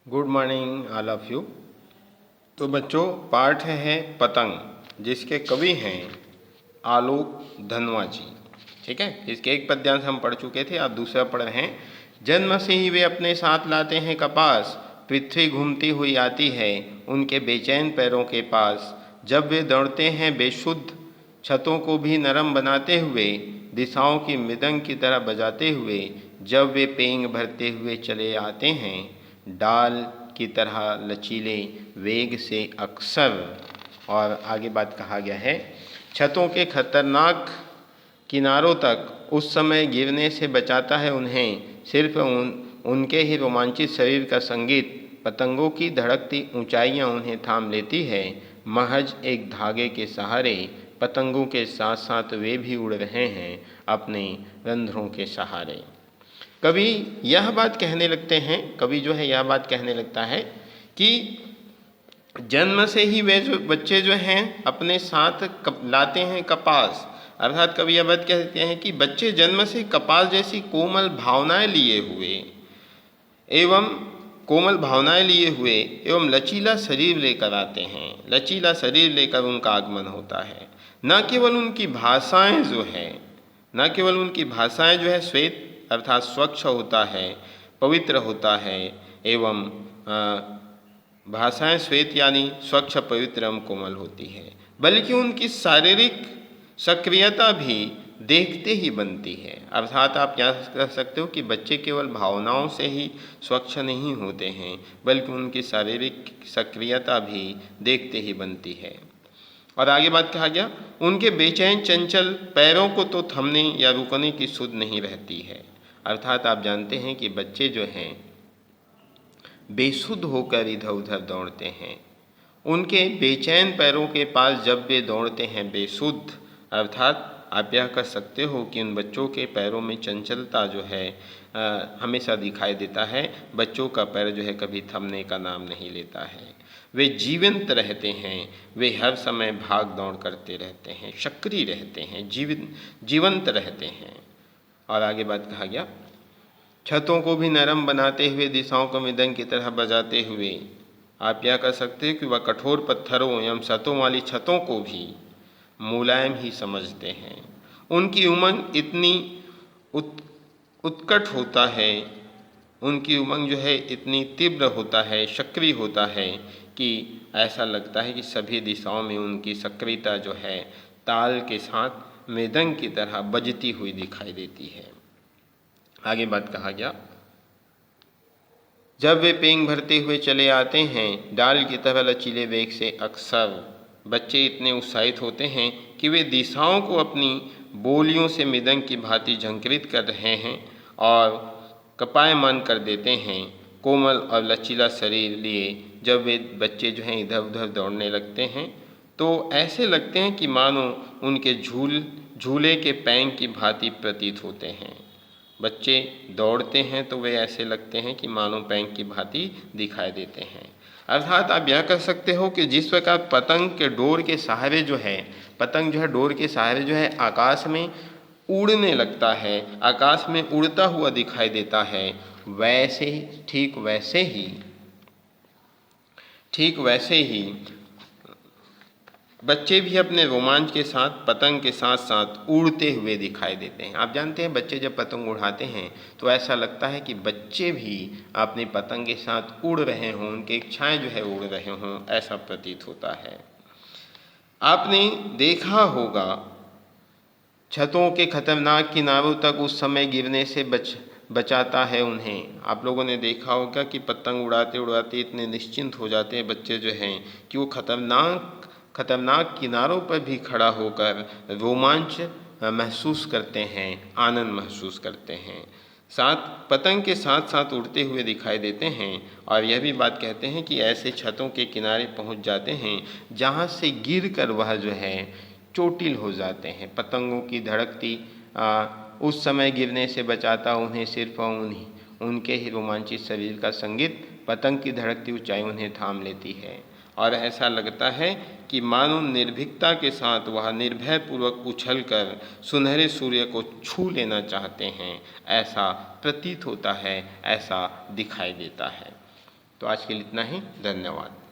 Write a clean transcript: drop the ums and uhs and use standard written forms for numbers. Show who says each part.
Speaker 1: Good morning all of you. तो बच्चों, पाठ है पतंग, जिसके कवि हैं आलोक धनवा जी। ठीक है, इसके एक पद्यांश हम पढ़ चुके थे, आप दूसरा पढ़ रहे हैं। जन्म से ही वे अपने साथ लाते हैं कपास, पृथ्वी घूमती हुई आती है उनके बेचैन पैरों के पास। जब वे दौड़ते हैं बेशुद्ध, छतों को भी नरम बनाते हुए, दिशाओं की मृदंग की तरह बजाते हुए, जब वे पेंग भरते हुए चले आते हैं डाल की तरह लचीले वेग से अक्सर। और आगे बात कहा गया है, छतों के खतरनाक किनारों तक उस समय गिरने से बचाता है उन्हें सिर्फ उनके ही रोमांचित शरीर का संगीत। पतंगों की धड़कती ऊंचाइयां उन्हें थाम लेती है महज एक धागे के सहारे। पतंगों के साथ साथ वे भी उड़ रहे हैं अपने रंध्रों के सहारे। कवि यह बात कहने लगते हैं, कवि जो है यह बात कहने लगता है कि जन्म से ही वे जो बच्चे जो हैं अपने साथ लाते हैं कपास। अर्थात कवि यह बात कहते हैं कि बच्चे जन्म से कपास जैसी कोमल भावनाएं लिए हुए एवं लचीला शरीर लेकर आते हैं। लचीला शरीर लेकर उनका आगमन होता है। न केवल उनकी भाषाएं जो है श्वेत अर्थात स्वच्छ होता है, पवित्र होता है, एवं भाषाएं श्वेत यानी स्वच्छ, पवित्र एवं कोमल होती है, बल्कि उनकी शारीरिक सक्रियता भी देखते ही बनती है। अर्थात आप क्या कह सकते हो कि बच्चे केवल भावनाओं से ही स्वच्छ नहीं होते हैं, बल्कि उनकी शारीरिक सक्रियता भी देखते ही बनती है। और आगे बात कहा गया, उनके बेचैन चंचल पैरों को तो थमने या रुकने की सुध नहीं रहती है। अर्थात आप जानते हैं कि बच्चे जो हैं बेसुध होकर इधर उधर दौड़ते हैं। उनके बेचैन पैरों के पास जब वे दौड़ते हैं बेसुध, अर्थात आप यह कह सकते हो कि उन बच्चों के पैरों में चंचलता जो है हमेशा दिखाई देता है। बच्चों का पैर जो है कभी थमने का नाम नहीं लेता है। वे जीवंत रहते हैं, वे हर समय भाग दौड़ करते रहते हैं, सक्रिय रहते हैं, जीवंत रहते हैं। और आगे बात कहा गया, छतों को भी नरम बनाते हुए, दिशाओं को मृदंग की तरह बजाते हुए। आप यह कह सकते हैं कि वह कठोर पत्थरों एवं सतों वाली छतों को भी मुलायम ही समझते हैं। उनकी उमंग इतनी उत्कट होता है, उनकी उमंग जो है इतनी तीव्र होता है, सक्रिय होता है कि ऐसा लगता है कि सभी दिशाओं में उनकी सक्रियता जो है ताल के साथ मृदंग की तरह बजती हुई दिखाई देती है। आगे बात कहा गया, जब वे पेंग भरते हुए चले आते हैं डाल की तरह लचीले वेग से अक्सर। बच्चे इतने उत्साहित होते हैं कि वे दिशाओं को अपनी बोलियों से मृदंग की भांति झंकृत कर रहे हैं और कपायमान कर देते हैं। कोमल और लचीला शरीर लिए जब वे बच्चे जो हैं इधर उधर दौड़ने लगते हैं तो ऐसे लगते हैं कि मानो उनके झूले के पैंग की भांति प्रतीत होते हैं। बच्चे दौड़ते हैं तो वे ऐसे लगते हैं कि मानो पैंग की भांति दिखाई देते हैं। अर्थात आप यह कह सकते हो कि जिस प्रकार पतंग के डोर के सहारे जो है, पतंग जो है डोर के सहारे जो है आकाश में उड़ने लगता है, आकाश में उड़ता हुआ दिखाई देता है, वैसे ठीक वैसे ही बच्चे भी अपने रोमांच के साथ पतंग के साथ साथ उड़ते हुए दिखाई देते हैं। आप जानते हैं बच्चे जब पतंग उड़ाते हैं तो ऐसा लगता है कि बच्चे भी अपने पतंग के साथ उड़ रहे हों, उनकी इच्छाएं जो है उड़ रहे हों, ऐसा प्रतीत होता है। आपने देखा होगा छतों के खतरनाक किनारों तक उस समय गिरने से बचाता है उन्हें। आप लोगों ने देखा होगा कि पतंग उड़ाते उड़ाते इतने निश्चिंत हो जाते हैं बच्चे जो हैं कि वो खतरनाक किनारों पर भी खड़ा होकर रोमांच महसूस करते हैं, आनंद महसूस करते हैं, पतंग के साथ साथ उड़ते हुए दिखाई देते हैं। और यह भी बात कहते हैं कि ऐसे छतों के किनारे पहुंच जाते हैं जहां से गिरकर वह जो है चोटिल हो जाते हैं। पतंगों की धड़कती उस समय गिरने से बचाता उन्हें सिर्फ उनके ही रोमांचित शरीर का संगीत। पतंग की धड़कती ऊंचाई उन्हें थाम लेती है और ऐसा लगता है कि मानो निर्भीकता के साथ वह निर्भय पूर्वक उछलकर सुनहरे सूर्य को छू लेना चाहते हैं। ऐसा प्रतीत होता है, ऐसा दिखाई देता है। तो आज के लिए इतना ही, धन्यवाद।